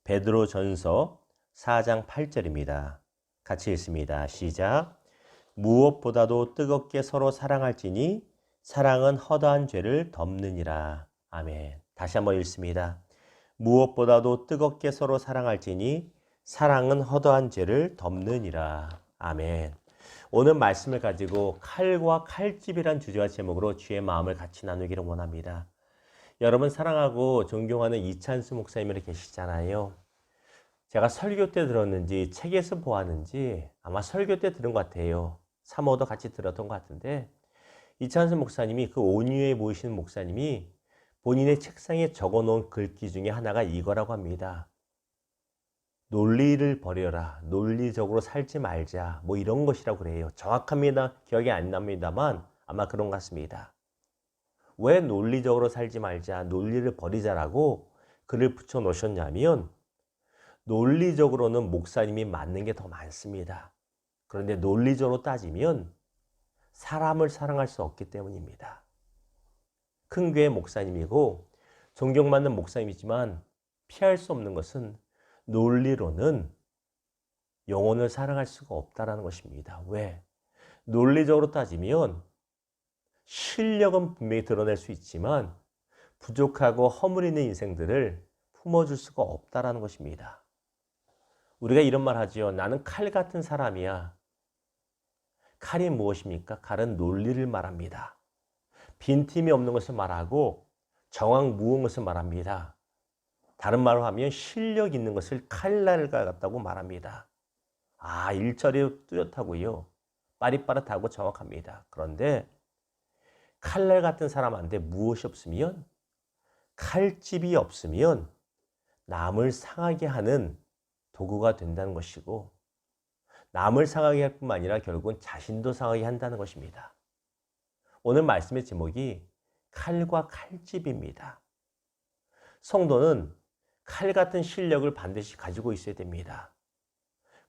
베드로전서 4장 8절입니다. 같이 읽습니다. 시작. 무엇보다도 뜨겁게 서로 사랑할지니 사랑은 허다한 죄를 덮느니라. 아멘. 다시 한번 읽습니다. 무엇보다도 뜨겁게 서로 사랑할지니 사랑은 허다한 죄를 덮느니라. 아멘. 오늘 말씀을 가지고 칼과 칼집이란 주제와 제목으로 주의 마음을 같이 나누기를 원합니다. 여러분 사랑하고 존경하는 이찬수 목사님이 계시잖아요. 제가 설교 때 들었는지 책에서 보았는지 아마 설교 때 들은 것 같아요. 사모도 같이 들었던 것 같은데 이찬수 목사님이 그 온유해 보이시는 목사님이 본인의 책상에 적어놓은 글귀 중에 하나가 이거라고 합니다. 논리를 버려라. 논리적으로 살지 말자. 뭐 이런 것이라고 그래요. 정확합니다. 기억이 안 납니다만 아마 그런 것 같습니다. 왜 논리적으로 살지 말자, 논리를 버리자라고 글을 붙여 놓으셨냐면 논리적으로는 목사님이 맞는 게 더 많습니다. 그런데 논리적으로 따지면 사람을 사랑할 수 없기 때문입니다. 큰 교회 목사님이고 존경받는 목사님이지만 피할 수 없는 것은 논리로는 영혼을 사랑할 수가 없다는 것입니다. 왜? 논리적으로 따지면 실력은 분명히 드러낼 수 있지만 부족하고 허물 있는 인생들을 품어줄 수가 없다는 것입니다. 우리가 이런 말 하죠. 나는 칼 같은 사람이야. 칼이 무엇입니까? 칼은 논리를 말합니다. 빈틈이 없는 것을 말하고 정확무언 것을 말합니다. 다른 말로 하면 실력 있는 것을 칼날 같다고 말합니다. 일처리 뚜렷하고요. 빠릿빠릿하고 정확합니다. 그런데 칼날 같은 사람한테 무엇이 없으면 칼집이 없으면 남을 상하게 하는 도구가 된다는 것이고 남을 상하게 할 뿐만 아니라 결국은 자신도 상하게 한다는 것입니다. 오늘 말씀의 제목이 칼과 칼집입니다. 성도는 칼 같은 실력을 반드시 가지고 있어야 됩니다.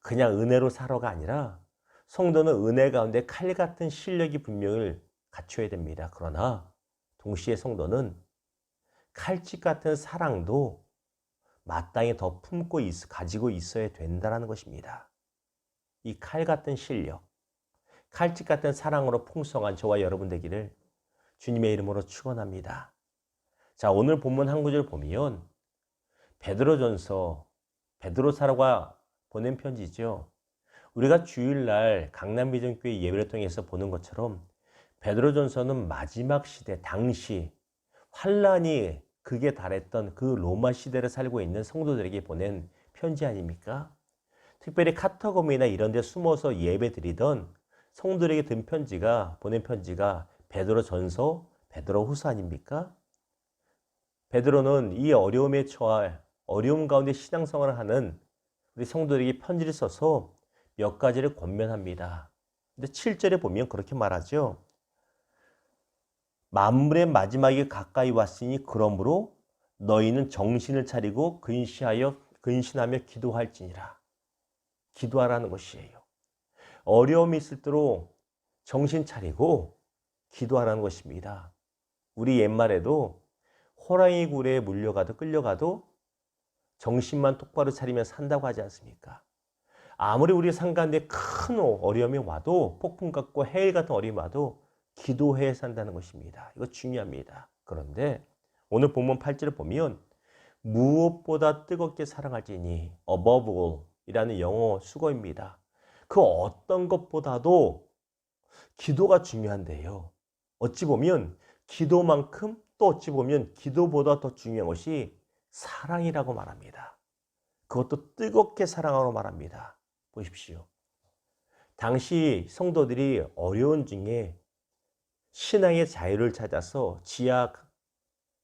그냥 은혜로 살아가 아니라 성도는 은혜 가운데 칼 같은 실력이 분명히 갖춰야 됩니다. 그러나 동시에 성도는 칼집 같은 사랑도 마땅히 더 품고 가지고 있어야 된다는 것입니다. 이 칼 같은 실력, 칼집 같은 사랑으로 풍성한 저와 여러분 되기를 주님의 이름으로 축원합니다. 자, 오늘 본문 한 구절 보면 베드로전서, 베드로사라가 보낸 편지죠. 우리가 주일날 강남비전교회 예배를 통해서 보는 것처럼 베드로전서는 마지막 시대 당시 환란이 극에 달했던 그 로마 시대를 살고 있는 성도들에게 보낸 편지 아닙니까? 특별히 카타콤이나 이런 데 숨어서 예배 드리던 성도들에게 보낸 편지가 베드로전서, 베드로후서 아닙니까? 베드로는 이 어려움에 처해 어려움 가운데 신앙생활을 하는 우리 성도들에게 편지를 써서 몇 가지를 권면합니다. 근데 7절에 보면 그렇게 말하죠. 만물의 마지막이 가까이 왔으니 그러므로 너희는 정신을 차리고 근신하며 기도할지니라. 기도하라는 것이에요. 어려움이 있을수록 정신 차리고 기도하라는 것입니다. 우리 옛말에도 호랑이 굴에 끌려가도 정신만 똑바로 차리면 산다고 하지 않습니까? 아무리 우리 삶 가운데 큰 어려움이 와도 폭풍 같고 해일 같은 어려움이 와도 기도해 산다는 것입니다. 이거 중요합니다. 그런데 오늘 본문 8절을 보면 무엇보다 뜨겁게 사랑할지니 above all 이라는 영어 수거입니다. 그 어떤 것보다도 기도가 중요한데요. 어찌 보면 기도만큼 또 어찌 보면 기도보다 더 중요한 것이 사랑이라고 말합니다. 그것도 뜨겁게 사랑하라고 말합니다. 보십시오. 당시 성도들이 어려운 중에 신앙의 자유를 찾아서 지하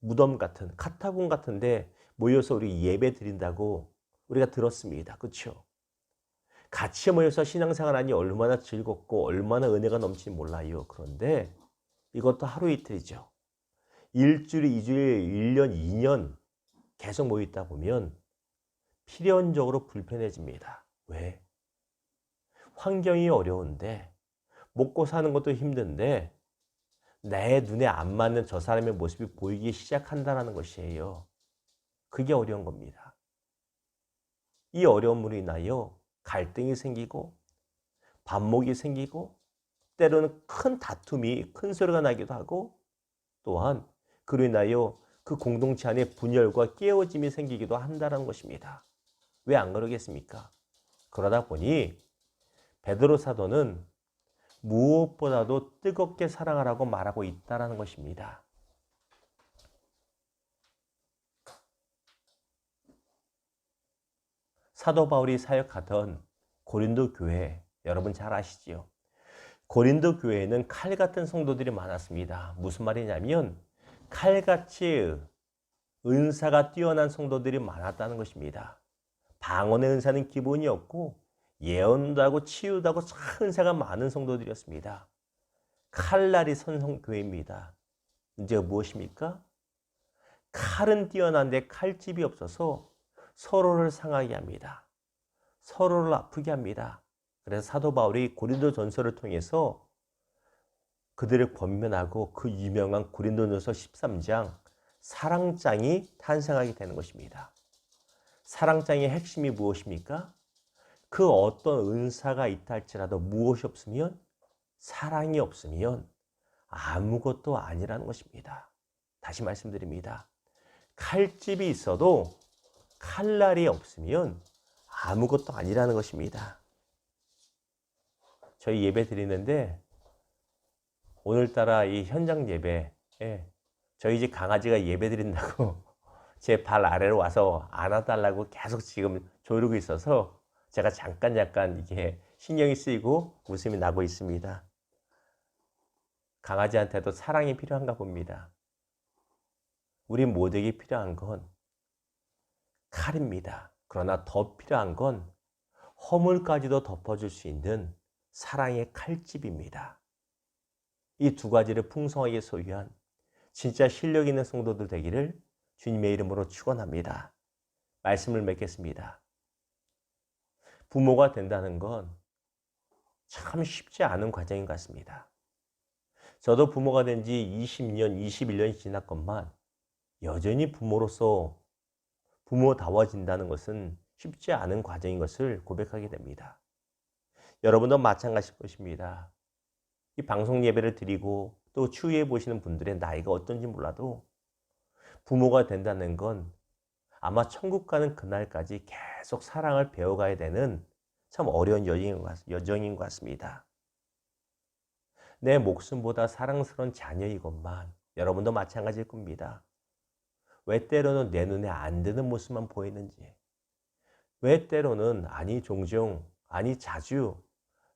무덤 같은 카타콤 같은데 모여서 우리 예배 드린다고 우리가 들었습니다. 그렇죠? 같이 모여서 신앙생활하니 얼마나 즐겁고 얼마나 은혜가 넘치는지 몰라요. 그런데 이것도 하루 이틀이죠. 일주일, 2주일, 1년, 2년 계속 모여있다 보면 필연적으로 불편해집니다. 왜? 환경이 어려운데 먹고 사는 것도 힘든데 내 눈에 안 맞는 저 사람의 모습이 보이기 시작한다는 것이에요. 그게 어려운 겁니다. 이 어려움으로 인하여 갈등이 생기고 반목이 생기고 때로는 큰 다툼이 큰 소리가 나기도 하고 또한 그로 인하여 그 공동체 안에 분열과 깨어짐이 생기기도 한다는 것입니다. 왜 안 그러겠습니까? 그러다 보니 베드로 사도는 무엇보다도 뜨겁게 사랑하라고 말하고 있다는 것입니다. 사도 바울이 사역하던 고린도 교회, 여러분 잘 아시지요? 고린도 교회에는 칼 같은 성도들이 많았습니다. 무슨 말이냐면 칼같이 은사가 뛰어난 성도들이 많았다는 것입니다. 방언의 은사는 기본이었고 예언도 하고 치유도 하고 참 은사가 많은 성도들이었습니다. 칼날이 선성교회입니다. 문제가 무엇입니까? 칼은 뛰어난데 칼집이 없어서 서로를 상하게 합니다. 서로를 아프게 합니다. 그래서 사도 바울이 고린도 전서를 통해서 그들을 권면하고 그 유명한 고린도전서 13장 사랑장이 탄생하게 되는 것입니다. 사랑장의 핵심이 무엇입니까? 그 어떤 은사가 있다 할지라도 무엇이 없으면 사랑이 없으면 아무것도 아니라는 것입니다. 다시 말씀드립니다. 칼집이 있어도 칼날이 없으면 아무것도 아니라는 것입니다. 저희 예배 드리는데 오늘따라 이 현장 예배에 저희 집 강아지가 예배 드린다고 제 발 아래로 와서 안아달라고 계속 지금 조르고 있어서 제가 잠깐 이게 신경이 쓰이고 웃음이 나고 있습니다. 강아지한테도 사랑이 필요한가 봅니다. 우리 모두에게 필요한 건 칼입니다. 그러나 더 필요한 건 허물까지도 덮어줄 수 있는 사랑의 칼집입니다. 이 두 가지를 풍성하게 소유한 진짜 실력 있는 성도들 되기를 주님의 이름으로 축원합니다. 말씀을 맺겠습니다. 부모가 된다는 건 참 쉽지 않은 과정인 것 같습니다. 저도 부모가 된 지 20년, 21년이 지났건만 여전히 부모로서 부모다워진다는 것은 쉽지 않은 과정인 것을 고백하게 됩니다. 여러분도 마찬가지일 것입니다. 이 방송 예배를 드리고 또 추후에 보시는 분들의 나이가 어떤지 몰라도 부모가 된다는 건 아마 천국 가는 그날까지 계속 사랑을 배워가야 되는 참 어려운 여정인 것 같습니다. 내 목숨보다 사랑스러운 자녀이건만 여러분도 마찬가지일 겁니다. 왜 때로는 내 눈에 안 드는 모습만 보이는지, 왜 때로는 아니 종종, 아니 자주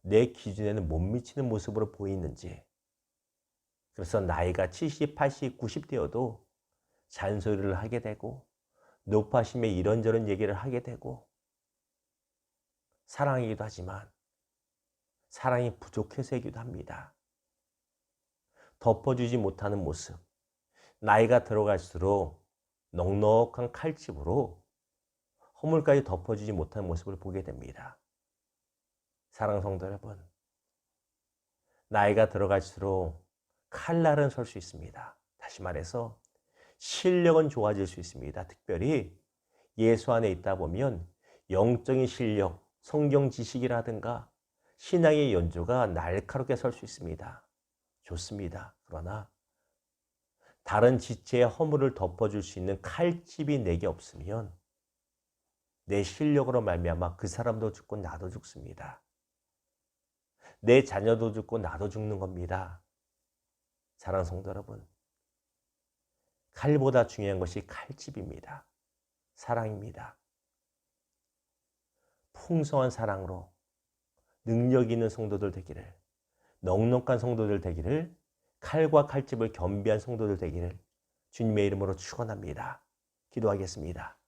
내 기준에는 못 미치는 모습으로 보이는지, 그래서 나이가 70, 80, 90대여도 잔소리를 하게 되고 높아심에 이런저런 얘기를 하게 되고 사랑이기도 하지만 사랑이 부족해서이기도 합니다. 덮어주지 못하는 모습, 나이가 들어갈수록 넉넉한 칼집으로 허물까지 덮어주지 못하는 모습을 보게 됩니다. 사랑하는 성도 여러분, 나이가 들어갈수록 칼날은 설 수 있습니다. 다시 말해서 실력은 좋아질 수 있습니다. 특별히 예수 안에 있다 보면 영적인 실력, 성경 지식이라든가 신앙의 연조가 날카롭게 설 수 있습니다. 좋습니다. 그러나 다른 지체의 허물을 덮어줄 수 있는 칼집이 내게 없으면 내 실력으로 말미암아 그 사람도 죽고 나도 죽습니다. 내 자녀도 죽고 나도 죽는 겁니다. 사랑하는 성도 여러분, 칼보다 중요한 것이 칼집입니다. 사랑입니다. 풍성한 사랑으로 능력 있는 성도들 되기를, 넉넉한 성도들 되기를, 칼과 칼집을 겸비한 성도들 되기를 주님의 이름으로 축원합니다. 기도하겠습니다.